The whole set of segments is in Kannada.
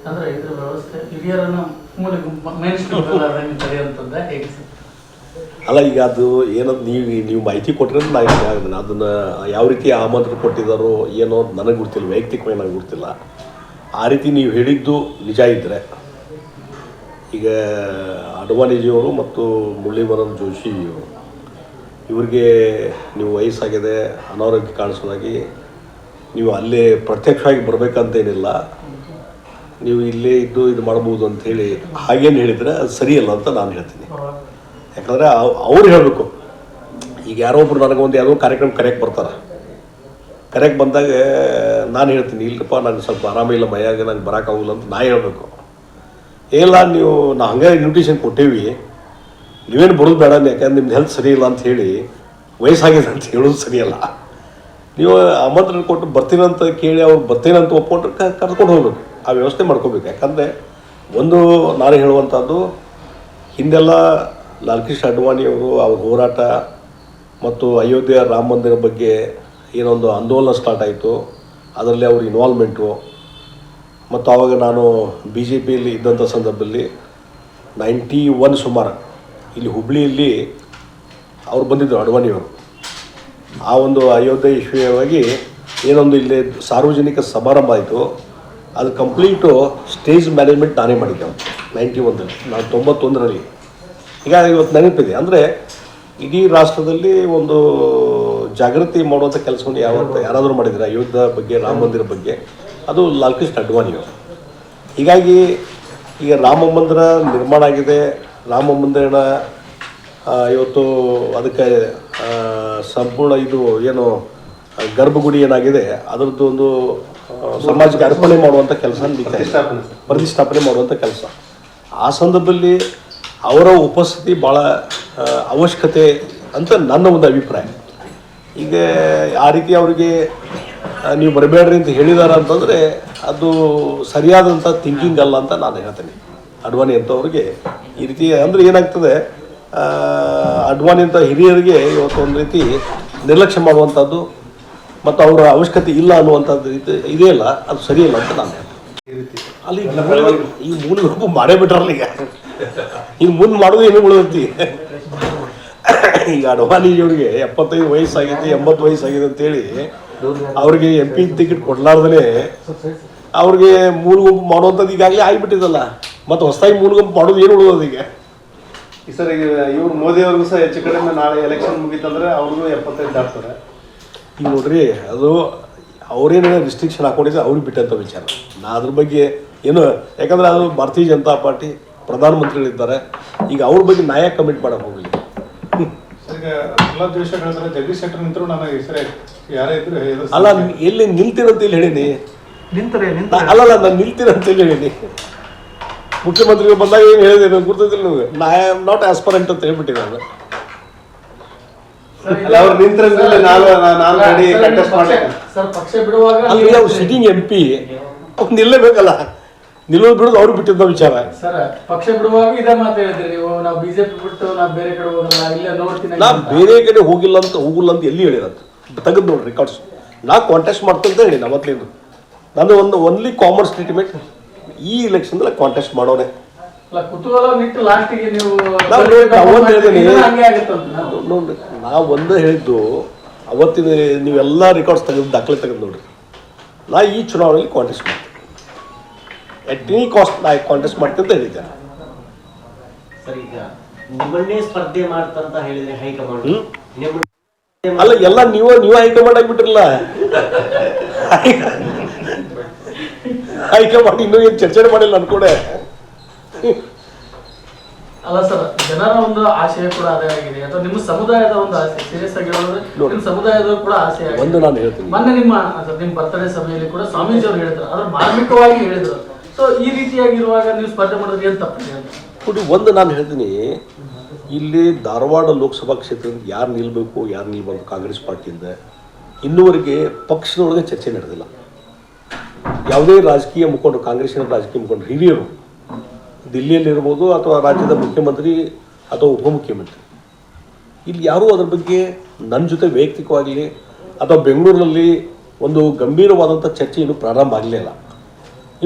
ಅಂದ್ರೆ ಇದ್ರ ವ್ಯವಸ್ಥೆ ಹಿರಿಯರನ್ನು ತಡೆಯುವಂಥದ್ದು ಹೇಗೆ ಸರ್? ಅಲ್ಲ, ಈಗ ಅದು ಏನದು ನೀವು ಮಾಹಿತಿ ಕೊಟ್ಟರೆ ನಾನು ಅದನ್ನು ಯಾವ ರೀತಿ ಆಮಂತ್ರಣ ಕೊಟ್ಟಿದ್ದಾರೋ ಏನೋ ನನಗೆ ಗೊತ್ತಿಲ್ಲ, ವೈಯಕ್ತಿಕವಾಗಿ ನನಗೆ ಗೊತ್ತಿಲ್ಲ. ಆ ರೀತಿ ನೀವು ಹೇಳಿದ್ದು ನಿಜ ಇದ್ದರೆ, ಈಗ ಅಡ್ವಾಣಿಜಿಯವರು ಮತ್ತು ಮುರಳೀಧರನ್ ಜೋಶಿ ಇವ್ರಿಗೆ ನೀವು ವಯಸ್ಸಾಗಿದೆ, ಅನಾರೋಗ್ಯ ಕಾಣಿಸೋದಾಗಿ ನೀವು ಅಲ್ಲೇ ಪ್ರತ್ಯಕ್ಷವಾಗಿ ಬರಬೇಕಂತೇನಿಲ್ಲ, ನೀವು ಇಲ್ಲೇ ಇದ್ದು ಇದು ಮಾಡ್ಬೋದು ಅಂಥೇಳಿ ಹಾಗೇನು ಹೇಳಿದರೆ ಅದು ಸರಿಯಲ್ಲ ಅಂತ ನಾನು ಹೇಳ್ತೀನಿ. ಯಾಕಂದರೆ ಅವ್ರು ಹೇಳಬೇಕು. ಈಗ ಯಾರೋ ಒಬ್ರು ನನಗೊಂದು ಯಾವುದೋ ಕಾರ್ಯಕ್ರಮ ಕರೆಯಕ್ಕೆ ಬರ್ತಾರೆ, ಕರೆಯಕ್ಕೆ ಬಂದಾಗ ನಾನು ಹೇಳ್ತೀನಿ, ಇಲ್ಲಪ್ಪ ನನಗೆ ಸ್ವಲ್ಪ ಆರಾಮಿಲ್ಲ, ಮೈಯಾಗ ನಂಗೆ ಬರೋಕ್ಕಾಗಲ್ಲ ಅಂತ ನಾ ಹೇಳಬೇಕು. ಇಲ್ಲ ನೀವು ನಾವು ಹಂಗೆ ಇನ್ವಿಟೇಷನ್ ಕೊಟ್ಟೇವಿ, ನೀವೇನು ಬರೋದು ಬೇಡ, ಯಾಕಂದ್ರೆ ನಿಮ್ದು ಹೆಲ್ತ್ ಸರಿ ಇಲ್ಲ ಅಂತ ಹೇಳಿ ವಯಸ್ಸಾಗಿದೆ ಅಂತ ಹೇಳೋದು ಸರಿಯಲ್ಲ. ನೀವು ಆಮಂತ್ರಣ ಕೊಟ್ಟು ಬರ್ತೀನಂತ ಕೇಳಿ ಅವ್ರು ಬರ್ತೀನಂತ ಒಪ್ಕೊಂಡ್ರೆ ಕರ್ಕೊಂಡು ಹೋಗ್ಬೇಕು, ಆ ವ್ಯವಸ್ಥೆ ಮಾಡ್ಕೋಬೇಕು. ಯಾಕಂದರೆ ಒಂದು ನಾನು ಹೇಳುವಂಥದ್ದು, ಹಿಂದೆಲ್ಲ ಲಾಲ್ ಕೃಷ್ಣ ಅಡ್ವಾಣಿಯವರು ಅವ್ರ ಹೋರಾಟ ಮತ್ತು ಅಯೋಧ್ಯೆ ರಾಮ ಮಂದಿರ ಬಗ್ಗೆ ಏನೊಂದು ಆಂದೋಲನ ಸ್ಟಾರ್ಟ್ ಆಯಿತು, ಅದರಲ್ಲಿ ಅವ್ರ ಇನ್ವಾಲ್ವ್ಮೆಂಟು. ಮತ್ತು ಆವಾಗ ನಾನು ಬಿ ಜೆ ಪಿಯಲ್ಲಿ ಇದ್ದಂಥ ಸಂದರ್ಭದಲ್ಲಿ 91 ಸುಮಾರು ಇಲ್ಲಿ ಹುಬ್ಳಿಯಲ್ಲಿ ಅವ್ರು ಬಂದಿದ್ದರು ಅಡ್ವಾಣಿಯವರು. ಆ ಒಂದು ಅಯೋಧ್ಯೆ ವಿಷಯವಾಗಿ ಏನೊಂದು ಇಲ್ಲಿ ಸಾರ್ವಜನಿಕ ಸಮಾರಂಭ ಆಯಿತು, ಅದು ಕಂಪ್ಲೀಟು ಸ್ಟೇಜ್ ಮ್ಯಾನೇಜ್ಮೆಂಟ್ ನಾನೇ ಮಾಡಿದ್ದೆ 91ರಲ್ಲಿ, ನಾನು 91ರಲ್ಲಿ. ಈಗ ಇವತ್ತು ನೆನಪಿದೆ. ಅಂದರೆ ಇಡೀ ರಾಷ್ಟ್ರದಲ್ಲಿ ಒಂದು ಜಾಗೃತಿ ಮಾಡುವಂಥ ಕೆಲಸವನ್ನು ಯಾರಾದರೂ ಮಾಡಿದ್ದಾರೆ ಅಯೋಧ್ಯೆ ಬಗ್ಗೆ, ರಾಮ ಮಂದಿರ ಬಗ್ಗೆ, ಅದು ಲಾಲ್ ಕೃಷ್ಣ ಅಡ್ವಾಣಿಯವರು. ಹೀಗಾಗಿ ಈಗ ರಾಮ ಮಂದಿರ ನಿರ್ಮಾಣ ಆಗಿದೆ. ರಾಮ ಮಂದಿರ ಇವತ್ತು ಅದಕ್ಕೆ ಸಂಪೂರ್ಣ ಇದು ಏನು ಗರ್ಭಗುಡಿ ಏನಾಗಿದೆ ಅದರದ್ದು ಒಂದು ಸಮಾಜಕ್ಕೆ ಅರ್ಪಣೆ ಮಾಡುವಂಥ ಕೆಲಸ, ಪ್ರತಿಷ್ಠಾಪನೆ ಮಾಡುವಂಥ ಕೆಲಸ. ಆ ಸಂದರ್ಭದಲ್ಲಿ ಅವರ ಉಪಸ್ಥಿತಿ ಭಾಳ ಅವಶ್ಯಕತೆ ಅಂತ ನನ್ನ ಒಂದು ಅಭಿಪ್ರಾಯ. ಈಗ ಆ ರೀತಿ ಅವರಿಗೆ ನೀವು ಬರಬೇಡ್ರಿ ಅಂತ ಹೇಳಿದಾರ ಅಂತಂದರೆ ಅದು ಸರಿಯಾದಂಥ ಥಿಂಕಿಂಗ್ ಅಲ್ಲ ಅಂತ ನಾನು ಹೇಳ್ತೇನೆ. ಅಡ್ವಾಣಿ ಅಂಥವ್ರಿಗೆ ಈ ರೀತಿ ಅಂದರೆ ಏನಾಗ್ತದೆ, ಅಡ್ವಾಣಿ ಅಂತ ಹಿರಿಯರಿಗೆ ಇವತ್ತು ಒಂದು ರೀತಿ ನಿರ್ಲಕ್ಷ್ಯ ಮಾಡುವಂಥದ್ದು ಮತ್ತು ಅವರ ಅವಶ್ಯಕತೆ ಇಲ್ಲ ಅನ್ನುವಂಥದ್ದು ಇದೆಯಲ್ಲ, ಅದು ಸರಿಯಲ್ಲ ಅಂತ ನಾನು ಹೇಳ್ತೀನಿ. ಅಲ್ಲಿ ಈ ಮೂಲ ಗ್ರೂಪ್ ಮಾಡೇ ಬಿಟ್ಟಾರಲ್ಲ. ಈಗ ಮುಂದೆ ಮಾಡೋದು ಏನು ಉಳಿದೈತಿ. ಈಗ ಅಡ್ವಾಣಿಜಿಯವ್ರಿಗೆ 75 ವಯಸ್ಸಾಗಿದೆ, 80 ವಯಸ್ಸಾಗಿದೆ ಅಂತೇಳಿ ಅವ್ರಿಗೆ MP ಟಿಕೆಟ್ ಕೊಡ್ಲಾರ್ದೇ ಅವ್ರಿಗೆ ಮೂಲ ಗುಂಪು ಮಾಡುವಂಥದ್ದು ಈಗಾಗಲೇ ಆಗಿಬಿಟ್ಟಿದಲ್ಲ. ಮತ್ತು ಹೊಸದಾಗಿ ಮೂಲ ಗುಂಪು ಮಾಡೋದು ಏನು ಉಳಿದೋದು ಈಗ. ಸರ್, ಈಗ ಇವ್ರು ಮೋದಿ ಅವ್ರಿಗೂ ಸಹ ಹೆಚ್ಚು ಕಡಿಮೆ ನಾಳೆ ಎಲೆಕ್ಷನ್ ಮುಗೀತಂದ್ರೆ ಅವ್ರಿಗೂ 75 ದಾಟ್ತಾರೆ. ಈಗ ನೋಡ್ರಿ, ಅದು ಅವರೇನು ರಿಸ್ಟ್ರಿಕ್ಷನ್ ಹಾಕೊಂಡಿದ್ರೆ ಅವ್ರಿಗೆ ಬಿಟ್ಟಂಥ ವಿಚಾರ. ನಾ ಅದ್ರ ಬಗ್ಗೆ ಏನು, ಯಾಕಂದರೆ ಅದು ಭಾರತೀಯ ಜನತಾ ಪಾರ್ಟಿ ಪ್ರಧಾನಮಂತ್ರಿಗಳಿದ್ದಾರೆ. ಈಗ ಅವ್ರ ಬಗ್ಗೆ ನಾ ಯಾಕೆ ಕಮೆಂಟ್ ಮಾಡೋಕೆ ಹೋಗಲಿ. ಈಗ ಎಲ್ಲ ದ್ವೇಷ ಹೇಳಿದ್ರೆ ಜಗದೀಶ್ ಶೆಟ್ಟರ್ ನಿಂತರು ನನಗೆ ಹೆಸರೇ ಯಾರೇ ಇದ್ರು ಅಲ್ಲ, ಎಲ್ಲಿ ನಿಲ್ತೀರಂತ ಇಲ್ಲಿ ಹೇಳೀನಿ. ಅಲ್ಲಲ್ಲ, ನಾನು ನಿಲ್ತೀರಂತೇಳಿ ಹೇಳೀನಿ. ಮುಖ್ಯಮಂತ್ರಿಗಳು ಬಂದಾಗ ಏನು ಹೇಳಿದೆ ನನಗೆ ಗುರ್ತದಿಲ್ಲ. ನಿಮಗೆ ನಾ ಆಮ್ ನಾಟ್ ಆಸ್ಪರೆಂಟ್ ಅಂತ ಹೇಳ್ಬಿಟ್ಟಿದೆ ನಾನು. ಅವ್ರು ನಿಂತಿರಂದ್ರೆ ನಾನು ರೆಡಿ ಕಂಟೆಸ್ಟ್ ಮಾಡಿ ಪಕ್ಷ ಬಿಡುವಾಗ ಅಲ್ಲಿ ಅವ್ರು ಸಿಟ್ಟಿಂಗ್ MP ಅವ್ರು ನಿಲ್ಲಬೇಕಲ್ಲ. ನಿಲ್ಲೋದು ಬಿಡೋದು ಅವ್ರು ಬಿಟ್ಟಿದ್ದ ವಿಚಾರ. ಸರ್, ಪಕ್ಷ ಬಿಡುವಾಗ ಇದೇ ಮಾತು ಹೇಳಿದ್ರಿ ನೀವು, ನಾವು ಬಿಜೆಪಿ ಬಿಟ್ಟು ನಾವು ಬೇರೆ ಕಡೆ ಹೋಗಲ್ಲ, ಇಲ್ಲೇ ನೋಡ್ತೀನಿ. ನಾ ಬೇರೆ ಕಡೆ ಹೋಗಿಲ್ಲ ಅಂತ ಎಲ್ಲಿ ಹೇಳಿರಂತ ತೆಗೆದು ನೋಡ್ರಿ ರೆಕಾರ್ಡ್ಸ್. ನಾ ಕಾಂಟೆಸ್ಟ್ ಮಾಡ್ತಂತ ಹೇಳಿ ಅವತ್ತೇನು ನಾನು ಓನ್ಲಿ ಕಾಮನ್ ಸ್ಟೇಟ್ಮೆಂಟ್, ಈ ಇಲೆಕ್ಷನ್ದಲ್ಲಿ ಕಾಂಟೆಸ್ಟ್ ಮಾಡೋನೆ. ಕುತೂಹಲ ನಿಟ್ಟು ಲಾಸ್ಟಿಗೆ ನೀವು ನೋಡ್ರಿ, ನಾ ಒಂದೇ ಹೇಳಿದ್ದು ಅವತ್ತಿನ ನೀವೆಲ್ಲ ರೆಕಾರ್ಡ್ಸ್ ತೆಗೆದು ದಾಖಲೆ ತೆಗೆದು ನೋಡ್ರಿ. ನಾ ಈ ಚುನಾವಣೆಯಲ್ಲಿ ಕಾಂಟೆಸ್ಟ್ ಮಾಡ್ತೀನಿ, ಎಟ್ ಎನಿ ಕಾಸ್ಟ್ ನಾ ಕಾಂಟೆಸ್ಟ್ ಮಾಡ್ತೀನಿ ಅಂತ ಹೇಳಿದ್ದೆ. ಸರ್, ಈಗ ನಿಮ್ಮನ್ನೇ ಸ್ಪರ್ಧೆ ಮಾಡ್ತಂತ ಹೇಳಿದ್ರೆ ಹೈಕಮಾಂಡ್ ಅಲ್ಲ, ಎಲ್ಲ ನೀವೇ ಹೈಕಮಾಂಡ್ ಆಗಿಬಿಟ್ರಲ್ಲ. ಹೈಕಮಾಂಡ್ ಇನ್ನೂ ಏನು ಚರ್ಚೆ ಮಾಡಿಲ್ಲ ಅನ್ಕೊಡೆ. ಅಲ್ಲ ಸರ್, ಜನರ ಒಂದು ಆಶಯ ಕೂಡ ಅದೇ ಆಗಿದೆ, ಅಥವಾ ನಿಮ್ಮ ಸಮುದಾಯದ ಒಂದು ಆಸೆ. ಸೀರಿಯಸ್ ಆಗಿ ಹೇಳಿದ್ರೆ ನಿಮ್ಮ ಸಮುದಾಯದ ಕೂಡ ಆಸೆ ಆಗಿದೆ. ಒಂದು ನಾನು ಹೇಳ್ತೀನಿ, ಮೊನ್ನೆ ನಿಮ್ಮ ಬರ್ತಡೇ ಸಭೆಯಲ್ಲಿ ಕೂಡ ಸ್ವಾಮೀಜಿ ಅವರು ಹೇಳಿದ್ರು, ಅದ್ರ ಮಾರ್ಮಿಕವಾಗಿ ಹೇಳಿದ್ರು. ಸೊ ಈ ರೀತಿಯಾಗಿರುವಾಗ ನೀವು ಸ್ಪರ್ಧೆ ಮಾಡೋದು ಏನು ತಪ್ಪಿದೆ ಅಂತ ನೋಡಿ. ಒಂದು ನಾನು ಹೇಳ್ತೀನಿ, ಇಲ್ಲಿ ಧಾರವಾಡ ಲೋಕಸಭಾ ಕ್ಷೇತ್ರದಿಂದ ಯಾರು ನಿಲ್ಲಬೇಕು, ಯಾರು ನಿಲ್ಬಾರ್ದು ಕಾಂಗ್ರೆಸ್ ಪಾರ್ಟಿಯಿಂದ ಇನ್ನೂವರೆಗೆ ಪಕ್ಷದೊಳಗೆ ಚರ್ಚೆ ನಡೆದಿಲ್ಲ. ಯಾವುದೇ ರಾಜಕೀಯ ಮುಖಂಡರು, ಕಾಂಗ್ರೆಸ್ಸಿನ ರಾಜಕೀಯ ಮುಖಂಡರು, ಹಿರಿಯರು ದಿಲ್ಲಿಯಲ್ಲಿರ್ಬೋದು ಅಥವಾ ರಾಜ್ಯದ ಮುಖ್ಯಮಂತ್ರಿ ಅಥವಾ ಉಪಮುಖ್ಯಮಂತ್ರಿ, ಇಲ್ಲಿ ಯಾರೂ ಅದ್ರ ಬಗ್ಗೆ ನನ್ನ ಜೊತೆ ವೈಯಕ್ತಿಕವಾಗಲಿ ಅಥವಾ ಬೆಂಗಳೂರಿನಲ್ಲಿ ಒಂದು ಗಂಭೀರವಾದಂಥ ಚರ್ಚೆ ಇನ್ನೂ ಪ್ರಾರಂಭ ಆಗಲಿಲ್ಲ.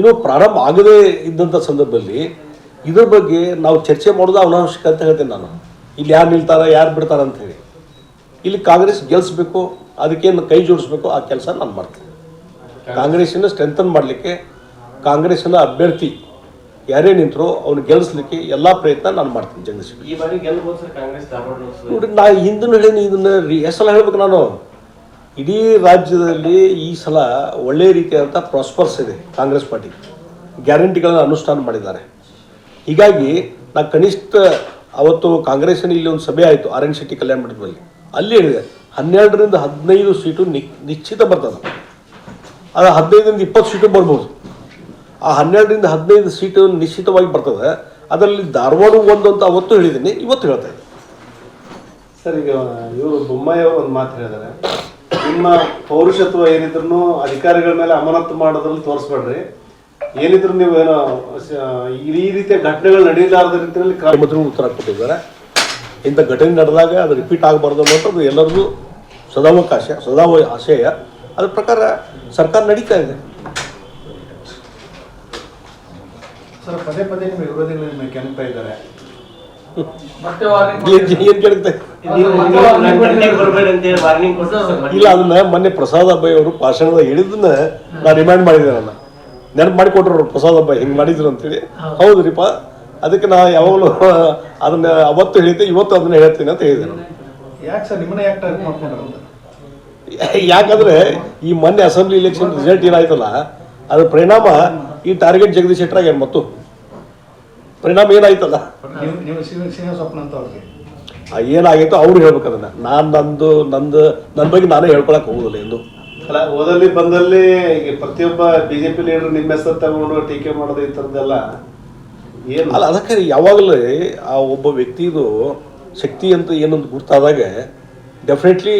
ಇನ್ನೂ ಪ್ರಾರಂಭ ಆಗದೇ ಇದ್ದಂಥ ಸಂದರ್ಭದಲ್ಲಿ ಇದ್ರ ಬಗ್ಗೆ ನಾವು ಚರ್ಚೆ ಮಾಡೋದು ಅನಾವಶ್ಯಕ ಅಂತ ಹೇಳ್ತೇನೆ ನಾನು. ಇಲ್ಲಿ ಯಾರು ನಿಲ್ತಾರೆ ಯಾರು ಬಿಡ್ತಾರೆ ಅಂತ ಹೇಳಿ ಇಲ್ಲಿ ಕಾಂಗ್ರೆಸ್ ಗೆಲ್ಲಿಸ್ಬೇಕು, ಅದಕ್ಕೇನು ಕೈ ಜೋಡಿಸ್ಬೇಕು ಆ ಕೆಲಸ ನಾನು ಮಾಡ್ತೀನಿ. ಕಾಂಗ್ರೆಸ್ಸನ್ನು ಸ್ಟ್ರೆಂಥನ್ ಮಾಡಲಿಕ್ಕೆ, ಕಾಂಗ್ರೆಸ್ಸಿನ ಅಭ್ಯರ್ಥಿ ಯಾರೇ ನಿಂತರೂ ಅವ್ನು ಗೆಲ್ಲಿಸ್ಲಿಕ್ಕೆ ಎಲ್ಲ ಪ್ರಯತ್ನ ನಾನು ಮಾಡ್ತೀನಿ. ಜಗದೀಶ್ ಈ ಬಾರಿ ಗೆಲ್ಲಬಹುದು ಸರ್ ಕಾಂಗ್ರೆಸ್ ಧಾರವಾಡ ಲೋಕಸಭೆ. ನೋಡಿ, ನಾ ಹಿಂದೂ ಹೇಳೀನಿ, ಇದನ್ನು ಎಷ್ಟು ಸಲ ಹೇಳ್ಬೇಕು ನಾನು. ಇಡೀ ರಾಜ್ಯದಲ್ಲಿ ಈ ಸಲ ಒಳ್ಳೆ ರೀತಿಯಾದಂಥ ಪ್ರಾಸ್ಪರ್ಸ್ ಇದೆ. ಕಾಂಗ್ರೆಸ್ ಪಾರ್ಟಿ ಗ್ಯಾರಂಟಿಗಳನ್ನು ಅನುಷ್ಠಾನ ಮಾಡಿದ್ದಾರೆ. ಹೀಗಾಗಿ ನಾ ಕನಿಷ್ಠ ಅವತ್ತು ಕಾಂಗ್ರೆಸ್ಸಿನ ಇಲ್ಲಿ ಒಂದು ಸಭೆ ಆಯಿತು ಆರ್ ಎನ್ ಶೆಟ್ಟಿ ಕಲ್ಯಾಣ ಮಂಟಪದಲ್ಲಿ. ಅಲ್ಲಿ ಹೇಳಿದೆ 12ರಿಂದ 15 ಸೀಟು ನಿಶ್ಚಿತ ಬರ್ತದೆ. ಅದು 15ರಿಂದ 20 ಸೀಟು ಬರ್ಬೋದು. ಆ 12ರಿಂದ 15 ಸೀಟು ನಿಶ್ಚಿತವಾಗಿ ಬರ್ತದೆ. ಅದರಲ್ಲಿ ಧಾರವಾಡ ಒಂದು ಅಂತ ಅವತ್ತು ಹೇಳಿದ್ದೀನಿ, ಇವತ್ತು ಹೇಳ್ತಾ ಇದ್ದೀನಿ. ಸರ್, ಈಗ ಇವರು ಬೊಮ್ಮಾಯಿ ಅವರು ಒಂದು ಮಾತು ಹೇಳಿದ್ದಾರೆ, ನಿಮ್ಮ ಪೌರುಷತ್ವ ಏನಿದ್ರು ಅಧಿಕಾರಿಗಳ ಮೇಲೆ ಅಮಾನತು ಮಾಡೋದ್ರಲ್ಲಿ ತೋರಿಸ್ಬೇಡ್ರಿ, ಏನಿದ್ರು ನೀವು ಏನೋ ಈ ರೀತಿಯ ಘಟನೆಗಳು ನಡೆಯಲಾರದ ರೀತಿಯಲ್ಲಿ ಮುಖ್ಯಮಂತ್ರಿಗಳು ಉತ್ತರ ಕೊಟ್ಟಿದ್ದಾರೆ. ಇಂಥ ಘಟನೆ ನಡೆದಾಗ ಅದು ರಿಪೀಟ್ ಆಗಬಾರ್ದು ಅನ್ನೋದು ಎಲ್ಲರಿಗೂ ಸದಾ ಆಶಯ. ಅದ್ರ ಪ್ರಕಾರ ಸರ್ಕಾರ ನಡೀತಾ ಇದೆ. ಸರ್, ಪದೇ ಪದೇ ನಿಮ್ಮ ವಿರೋಧಿಗಳು ಕೆಣಕ್ತಾ ಇದ್ದಾರೆ. ಮತ್ತೆ ವಾರ್ನಿಂಗ್ ಏನು ಕೇಳ್ತಾ ಬರ್ಬೇಡಿ ಅಂತ ಹೇಳಿ ವಾರ್ನಿಂಗ್ ಕೊಡ್ತಾರೆ. ಇಲ್ಲ, ಅದನ್ನ ಮೊನ್ನೆ ಪ್ರಸಾದ್ ಅಬ್ಬಾಯಿ ಅವರು ಭಾಷಣದಾಗ ಹೇಳಿದ್ದನ್ನ ನಾನು ರಿಮೈಂಡ್ ಮಾಡಿದ್ದೆ. ನನ್ನ ನೆನಪು ಮಾಡಿಕೊಟ್ರು ಪ್ರಸಾದ್ ಅಬ್ಬಾಯಿ ಹಿಂಗೆ ಮಾಡಿದ್ರು ಅಂತೇಳಿ. ಹೌದ್ರಿಪ್ಪ, ಅದಕ್ಕೆ ನಾ ಯಾವಾಗಲೂ ಅದನ್ನ ಅವತ್ತು ಹೇಳಿದ್ದೆ, ಇವತ್ತು ಅದನ್ನ ಹೇಳ್ತೀನಿ ಅಂತ ಹೇಳಿದೆ ನಾನು. ಯಾಕೆ ಸರ್ ನಿಮ್ಮನ್ನ ಯಾಕೆ ಟಾರ್ಗೆಟ್ ಮಾಡ್ಕೊಂಡ್ರು? ಯಾಕಂದ್ರೆ ಈ ಮೊನ್ನೆ ಅಸೆಂಬ್ಲಿ ಇಲೆಕ್ಷನ್ ರಿಸಲ್ಟ್ ಏನಾಯ್ತಲ್ಲ, ಅದ್ರ ಪರಿಣಾಮ ಈ ಟಾರ್ಗೆಟ್ ಜಗದೀಶ್ ಶೆಟ್ಟರ್ ಆಗ್ಯಾನ. ಮತ್ತು ಪರಿಣಾಮ ಏನಾಯ್ತಲ್ಲ, ನೀವು ಶ್ರೀನಿವಾಸ ಸ್ವಪ್ನ ಅಂತ ಅವ್ರಿಗೆ ಏನಾಗೈತೋ ಅವ್ರು ಹೇಳ್ಬೇಕು. ಅದನ್ನ ನನ್ನ ಬಗ್ಗೆ ನಾನೇ ಹೇಳ್ಕೊಳಕ್ ಹೋಗುದಿಲ್ಲ ಎಂದು. ಅಲ್ಲ, ಓದಲ್ಲಿ ಬಂದಲ್ಲಿ ಈಗ ಪ್ರತಿಯೊಬ್ಬ ಬಿಜೆಪಿ ಲೀಡರ್ ನಿಮ್ಮ ಹೆಸರು ತಗೊಂಡು ಟೀಕೆ ಮಾಡೋದು ಈ ಥರದ್ದೆಲ್ಲ ಏನು ಅಲ್ಲ. ಅದಕ್ಕೆ ಯಾವಾಗಲೂ ಆ ಒಬ್ಬ ವ್ಯಕ್ತಿದು ಶಕ್ತಿ ಅಂತ ಏನೊಂದು ಗುರ್ತಾದಾಗ ಡೆಫಿನೆಟ್ಲಿ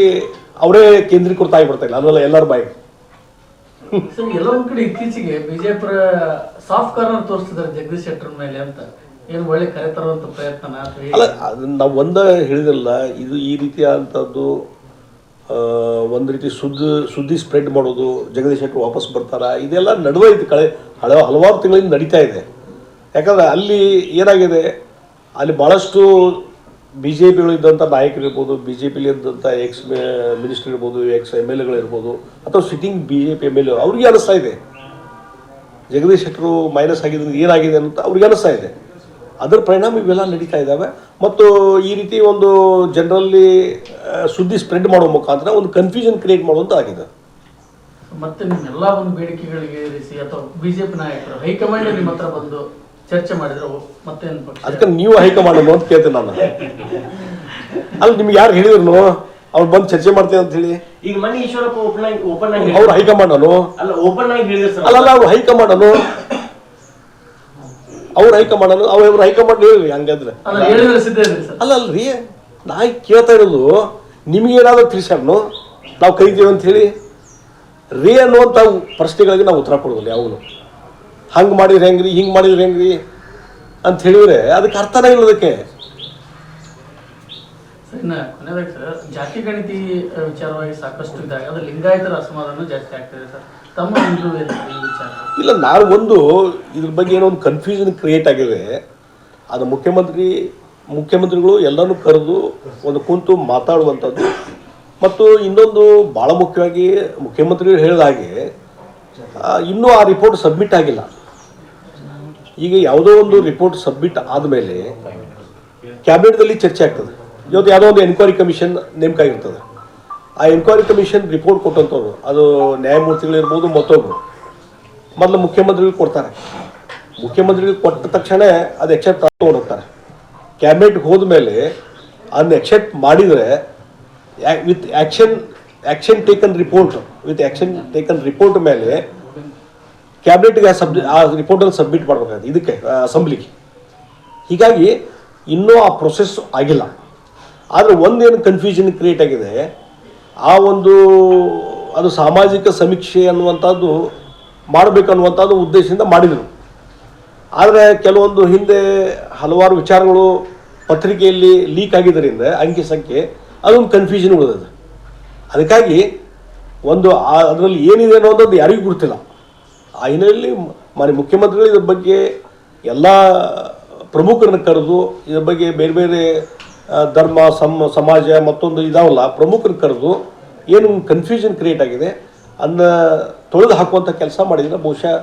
ಅವರೇ ಕೇಂದ್ರೀಕೃತ ಆಗಿಬಿಡ್ತಾರೆ. ಅದೆಲ್ಲ ಎಲ್ಲರ ಬಾಯಿ. ಸರ್, ಎಲ್ಲೋ ಒಂದ್ ಕಡೆ ಇತ್ತೀಚೆಗೆ ಬಿಜೆಪಿ ಸಾಫ್ಟ್ ಕಾರ್ನರ್ ತೋರಿಸ್ತಿದ್ದಾರೆ ಜಗದೀಶ್ ಶೆಟ್ಟರ್ ಮೇಲೆ ಅಂತ. ಏನು ಒಳ್ಳೆ ಕರೆ ತರುವಂತ ಪ್ರಯತ್ನ ಅಲ್ಲ, ಅದನ್ನ ನಾವು ಒಂದ ಇದು ಈ ರೀತಿಯಾದಂಥದ್ದು ಒಂದು ರೀತಿ ಸುದ್ದಿ ಸ್ಪ್ರೆಡ್ ಮಾಡೋದು, ಜಗದೀಶ್ ಶೆಟ್ಟರ್ ವಾಪಸ್ ಬರ್ತಾರ, ಇದೆಲ್ಲ ನಡುವೈತಿ. ಹಲವಾರು ತಿಂಗಳಿಂದ ನಡೀತಾ ಇದೆ. ಯಾಕಂದ್ರೆ ಅಲ್ಲಿ ಏನಾಗಿದೆ, ಅಲ್ಲಿ ಭಾಳಷ್ಟು ಬಿ ಜೆ ಪಿಗಳು ಇದ್ದಂಥ ನಾಯಕರು ಇರ್ಬೋದು, ಬಿ ಜೆ ಪಿಲಿ ಇದ್ದಂಥ ಎಕ್ಸ್ ಮಿನಿಸ್ಟರ್ ಇರ್ಬೋದು, ಎಕ್ಸ್ ಎಮ್ ಎಲ್ ಎಗಳಿರ್ಬೋದು, ಅಥವಾ sitting B J P M L A ಅವ್ರಿಗೆ ಅನಿಸ್ತಾ ಇದೆ ಜಗದೀಶ್ ಶೆಟ್ಟರು ಮೈನಸ್ ಆಗಿದ್ದು ಏನಾಗಿದೆ ಅಂತ ಅವ್ರಿಗೆ ಅನಿಸ್ತಾ ಇದೆ. ಅದರ ಪರಿಣಾಮ ಇವೆಲ್ಲ ನಡೀತಾ ಇದ್ದಾವೆ. ಮತ್ತು ಈ ರೀತಿ ಒಂದು ಜನರಲ್ಲಿ ಸುದ್ದಿ ಸ್ಪ್ರೆಡ್ ಮಾಡೋ ಮುಖಾಂತರ ಒಂದು ಕನ್ಫ್ಯೂಷನ್ ಕ್ರಿಯೇಟ್ ಮಾಡುವಂತ ಆಗಿದೆ. ಮತ್ತೆ ನಿಮ್ಮೆಲ್ಲ ಒಂದು ಬೇಡಿಕೆಗಳಿಗೆ ಇರಿಸಿ ಅಥವಾ ಬಿಜೆಪಿ ನಾಯಕರು ಹೈಕಮಾಂಡ್ ನಿಮ್ಮ ಹತ್ರ ಬಂದು ಚರ್ಚೆ ಮಾಡಿದ್ರು ಮತ್ತೇನು ಪಕ್ಷ? ಅದಕ್ಕೆ ನೀವು ಹೈಕಮಾಂಡ್ ಅಂತ ಕೇಳ್ತೇನೆ ನಾನು. ಅಲ್ಲಿ ನಿಮ್ಗೆ ಯಾರು ಹೇಳಿದ್ರು ಅವ್ರು ಬಂದು ಚರ್ಚೆ ಮಾಡ್ತೇವೆ ಅಂತ ಹೇಳಿ? ಈಗ ಮನೆ ಈಶ್ವರಪ್ಪ ಓಪನ್ ಆಗಿ ಅವ್ರು ಹೈಕಮಾಂಡ್ ಅನು ಅಲ್ಲ, ಓಪನ್ ಆಗಿ ಹೇಳಿದ್ರು ಸರ್. ಅಲ್ಲ, ಅವ್ರು ಹೈಕಮಾಂಡ್ ಅನು ಅವ್ರು ಹೈಕಮಾಂಡ್ ಹೇಳಿ ಹಂಗಂದ್ರೆ ಅಲ್ಲಲ್ರಿ. ನಾ ಕೇಳ್ತಾ ಇರೋದು ನಿಮ್ಗೇನಾದ್ರೂ ತಿಳಿಸ್ಯಾರನು ನಾವು ಕರಿತೀವಿ ಅಂತ ಹೇಳಿ ರೇ ಅನ್ನುವಂಥ ಪ್ರಶ್ನೆಗಳಿಗೆ ನಾವು ಉತ್ತರ ಕೊಡೋದಿಲ್ಲ ಯಾವಾಗಲೂ. ಹಂಗೆ ಮಾಡಿದ್ರೆ ಹೆಂಗ್ರಿ, ಹಿಂಗೆ ಮಾಡಿದ್ರೆ ಹೆಂಗ್ರಿ ಅಂತ ಹೇಳಿದ್ರೆ ಅದಕ್ಕೆ ಅರ್ಥನೇ ಇಲ್ಲ. ಅದಕ್ಕೆ ಕೊನೆಯದಾಗಿ ಸರ್, ಜಾತಿ ಗಣಿತಿ ವಿಚಾರವಾಗಿ ಸಾಕಷ್ಟು ಇದ್ದಾಗ ಅದು ಲಿಂಗಾಯತರ ಅಸಮಾಧಾನ ಜಾಸ್ತಿ ಆಗ್ತದೆ ಸರ್. ತಮ್ಮ ಈ ವಿಚಾರ ಇಲ್ಲ, ನಾನು ಇದ್ರ ಬಗ್ಗೆ ಏನೋ ಒಂದು ಕನ್ಫ್ಯೂಷನ್ ಕ್ರಿಯೇಟ್ ಆಗಿದೆ. ಅದು ಮುಖ್ಯಮಂತ್ರಿಗಳು ಎಲ್ಲನೂ ಕರೆದು ಒಂದು ಕುಂತು ಮಾತಾಡುವಂಥದ್ದು. ಮತ್ತು ಇನ್ನೊಂದು ಭಾಳ ಮುಖ್ಯವಾಗಿ ಮುಖ್ಯಮಂತ್ರಿಗಳು ಹೇಳಿದ ಹಾಗೆ ಇನ್ನೂ ಆ ರಿಪೋರ್ಟ್ ಸಬ್ಮಿಟ್ ಆಗಿಲ್ಲ. ಈಗ ಯಾವುದೋ ಒಂದು ರಿಪೋರ್ಟ್ ಸಬ್ಮಿಟ್ ಆದಮೇಲೆ ಕ್ಯಾಬಿನೆಟ್ದಲ್ಲಿ ಚರ್ಚೆ ಆಗ್ತದೆ. ಇವತ್ತು ಯಾವುದೋ ಒಂದು ಎನ್ಕ್ವೈರಿ ಕಮಿಷನ್ ನೇಮಕ ಆಗಿರ್ತದೆ. ಆ ಎನ್ಕ್ವೈರಿ ಕಮಿಷನ್ ರಿಪೋರ್ಟ್ ಕೊಟ್ಟಂಥವ್ರು, ಅದು ನ್ಯಾಯಮೂರ್ತಿಗಳಿರ್ಬೋದು, ಮತ್ತೊಬ್ಬರು ಮೊದಲು ಮುಖ್ಯಮಂತ್ರಿಗಳು ಕೊಡ್ತಾರೆ. ಮುಖ್ಯಮಂತ್ರಿಗಳು ಕೊಟ್ಟ ತಕ್ಷಣ ಅದು ಎಕ್ಸೆಪ್ಟ್ ತೊಗೊಂಡು ಹೋಗ್ತಾರೆ. ಕ್ಯಾಬಿನೆಟ್ಗೆ ಹೋದ ಮೇಲೆ ಅದನ್ನ ಎಕ್ಸೆಪ್ಟ್ ಮಾಡಿದರೆ ವಿತ್ ಆ್ಯಕ್ಷನ್ ಟೇಕನ್ ರಿಪೋರ್ಟ್ ಮೇಲೆ ಕ್ಯಾಬಿನೆಟ್ಗೆ ಆ ರಿಪೋರ್ಟನ್ನು ಸಬ್ಮಿಟ್ ಮಾಡಬೇಕಾಗುತ್ತೆ ಇದಕ್ಕೆ ಅಸೆಂಬ್ಲಿಗೆ. ಹೀಗಾಗಿ ಇನ್ನೂ ಆ ಪ್ರೊಸೆಸ್ ಆಗಿಲ್ಲ. ಆದರೆ ಒಂದೇನು ಕನ್ಫ್ಯೂಷನ್ ಕ್ರಿಯೇಟ್ ಆಗಿದೆ, ಅದು ಸಾಮಾಜಿಕ ಸಮೀಕ್ಷೆ ಅನ್ನುವಂಥದ್ದು ಮಾಡಬೇಕನ್ನುವಂಥದ್ದು ಉದ್ದೇಶದಿಂದ ಮಾಡಿದರು. ಆದರೆ ಕೆಲವೊಂದು ಹಿಂದೆ ಹಲವಾರು ವಿಚಾರಗಳು ಪತ್ರಿಕೆಯಲ್ಲಿ ಲೀಕ್ ಆಗಿದ್ದರಿಂದ ಅಂಕಿ ಸಂಖ್ಯೆ ಅದೊಂದು ಕನ್ಫ್ಯೂಷನ್ ಉಳಿದಿದೆ. ಅದಕ್ಕಾಗಿ ಅದರಲ್ಲಿ ಏನಿದೆ ಅನ್ನೋದು ಯಾರಿಗೂ ಗೊತ್ತಿಲ್ಲ. ಆ ಹಿನ್ನೆಲೆಯಲ್ಲಿ ಮಾನ್ಯ ಮುಖ್ಯಮಂತ್ರಿಗಳು ಇದ್ರ ಬಗ್ಗೆ ಎಲ್ಲ ಪ್ರಮುಖರನ್ನ ಕರೆದು ಇದ್ರ ಬಗ್ಗೆ ಬೇರೆ ಬೇರೆ ಧರ್ಮ ಸಮಾಜ ಮತ್ತೊಂದು ಇದಾವಲ್ಲ ಪ್ರಮುಖರನ್ನ ಕರೆದು ಏನು ಕನ್ಫ್ಯೂಷನ್ ಕ್ರಿಯೇಟ್ ಆಗಿದೆ ಅದನ್ನ ತೊಳೆದು ಹಾಕುವಂಥ ಕೆಲಸ ಮಾಡಿದರೆ ಬಹುಶಃ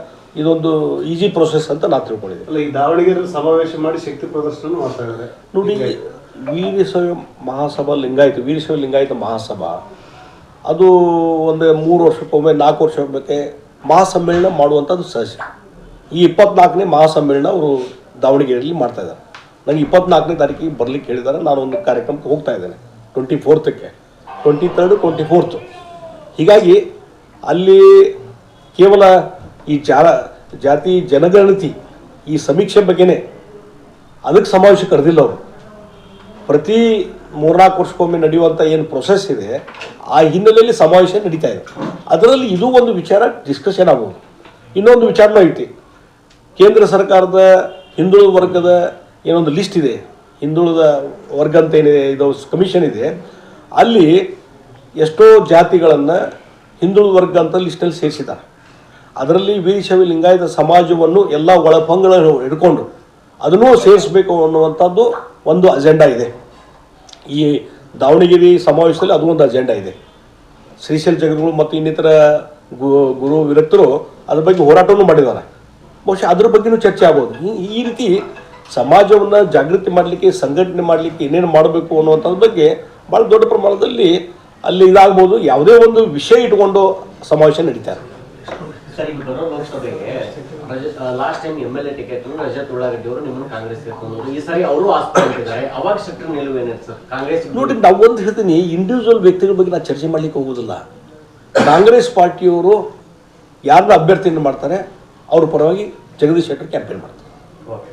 ಇದೊಂದು ಈಸಿ ಪ್ರೊಸೆಸ್ ಅಂತ ನಾನು ತಿಳ್ಕೊಂಡಿದ್ದೆ. ಅಲ್ಲ, ಈ ದಾವಣಗೆರೆ ಸಮಾವೇಶ ಮಾಡಿ ಶಕ್ತಿ ಪ್ರದರ್ಶನ ಮಾಡ್ತಾ ಇದ್ದಾರೆ ನೋಡಿ, ವೀರಶೈವ ಮಹಾಸಭಾ ಲಿಂಗಾಯತ ವೀರಶೈವ ಲಿಂಗಾಯತ ಮಹಾಸಭಾ ಅದು ಒಂದು 3 ವರ್ಷಕ್ಕೊಮ್ಮೆ 4 ವರ್ಷಕ್ಕೆ ಮಹಾಸಮ್ಮೇಳನ ಮಾಡುವಂಥದ್ದು ಸಹಜ. ಈ 24ನೇ ಮಹಾಸಮ್ಮೇಳನ ಅವರು ದಾವಣಗೆರೆಯಲ್ಲಿ ಮಾಡ್ತಾ ಇದ್ದಾರೆ. ನನಗೆ 24ನೇ ತಾರೀಕಿಗೆ ಬರ್ಲಿಕ್ಕೆ ಹೇಳಿದ್ದಾರೆ. ನಾನು ಒಂದು ಕಾರ್ಯಕ್ರಮಕ್ಕೆ ಹೋಗ್ತಾ ಇದ್ದೇನೆ 24ಕ್ಕೆ, 23rd 24th. ಹೀಗಾಗಿ ಅಲ್ಲಿ ಕೇವಲ ಈ ಜಾತಿ ಜನಗಣತಿ ಈ ಸಮೀಕ್ಷೆ ಬಗ್ಗೆನೇ ಅದಕ್ಕೆ ಸಮಾವೇಶ ಕರೆದಿಲ್ಲ ಅವರು. ಪ್ರತಿ 3-4 ವರ್ಷಕ್ಕೊಮ್ಮೆ ನಡೆಯುವಂಥ ಏನು ಪ್ರೊಸೆಸ್ ಇದೆ ಆ ಹಿನ್ನೆಲೆಯಲ್ಲಿ ಸಮಾವೇಶ ನಡೀತಾ ಇದೆ. ಅದರಲ್ಲಿ ಇದು ಒಂದು ವಿಚಾರ ಡಿಸ್ಕಷನ್ ಆಗ್ಬೋದು. ಇನ್ನೊಂದು ವಿಚಾರನೂ ಐತಿ. ಕೇಂದ್ರ ಸರ್ಕಾರದ ಹಿಂದುಳಿದ ವರ್ಗದ ಏನೊಂದು ಲಿಸ್ಟ್ ಇದೆ, ಹಿಂದುಳಿದ ವರ್ಗ ಅಂತ ಏನಿದೆ ಇದು ಕಮಿಷನ್ ಇದೆ, ಅಲ್ಲಿ ಎಷ್ಟೋ ಜಾತಿಗಳನ್ನು ಹಿಂದುಳಿದ ವರ್ಗ ಅಂತ ಲಿಸ್ಟಲ್ಲಿ ಸೇರಿಸಿದ್ದಾರೆ. ಅದರಲ್ಲಿ ವೀರಶೈವ ಲಿಂಗಾಯತ ಸಮಾಜವನ್ನು ಎಲ್ಲ ಒಳಪಂಗಡಗಳು ಹಿಡ್ಕೊಂಡು ಅದನ್ನೂ ಸೇರಿಸಬೇಕು ಅನ್ನುವಂಥದ್ದು ಒಂದು ಅಜೆಂಡಾ ಇದೆ. ಈ ದಾವಣಗೆರೆ ಸಮಾವೇಶದಲ್ಲಿ ಅದು ಒಂದು ಅಜೆಂಡಾ ಇದೆ. ಶ್ರೀಶೈಲ ಜಗದ್ಗುರು ಮತ್ತು ಇನ್ನಿತರ ಗುರು ವಿರಕ್ತರು ಅದ್ರ ಬಗ್ಗೆ ಹೋರಾಟವನ್ನು ಮಾಡಿದ್ದಾರೆ. ಬಹುಶಃ ಅದ್ರ ಬಗ್ಗೆನೂ ಚರ್ಚೆ ಆಗ್ಬೋದು. ಈ ರೀತಿ ಸಮಾಜವನ್ನು ಜಾಗೃತಿ ಮಾಡಲಿಕ್ಕೆ, ಸಂಘಟನೆ ಮಾಡಲಿಕ್ಕೆ ಏನೇನು ಮಾಡಬೇಕು ಅನ್ನುವಂಥದ್ರ ಬಗ್ಗೆ ಭಾಳ ದೊಡ್ಡ ಪ್ರಮಾಣದಲ್ಲಿ ಅಲ್ಲಿ ಇದಾಗ್ಬೋದು. ಯಾವುದೇ ಒಂದು ವಿಷಯ ಇಟ್ಕೊಂಡು ಸಮಾವೇಶ ನಡೀತಾರೆ. ಸರ್, ಈಗ ಬರೋ ಲೋಕಸಭೆಗೆ last time MLA ticket Rajat Ullagaddi ಅವರು ನಿಮ್ಮನ್ನು ಕಾಂಗ್ರೆಸ್ ಸೇರ್ಕೊಂಡ್ರು. ಈ ಸಾರಿ ಅವರು ಆಸ್ಪತ್ರೆ ಅವಾಗ ಶೆಟ್ಟರ್ ನಿಲುವು ಏನಿದೆ ಸರ್ ಕಾಂಗ್ರೆಸ್? ನೋಡಿ, ನಾವು ಒಂದು ಹೇಳ್ತೀನಿ, ಇಂಡಿವಿಜುವಲ್ ವ್ಯಕ್ತಿಗಳ ಬಗ್ಗೆ ನಾನು ಚರ್ಚೆ ಮಾಡ್ಲಿಕ್ಕೆ ಹೋಗೋದಿಲ್ಲ. ಕಾಂಗ್ರೆಸ್ ಪಾರ್ಟಿಯವರು ಯಾರನ್ನ ಅಭ್ಯರ್ಥಿಯನ್ನು ಮಾಡ್ತಾರೆ ಅವ್ರ ಪರವಾಗಿ ಜಗದೀಶ್ ಶೆಟ್ಟರ್ ಕ್ಯಾಂಪೇನ್ ಮಾಡ್ತಾರೆ. ಓಕೆ.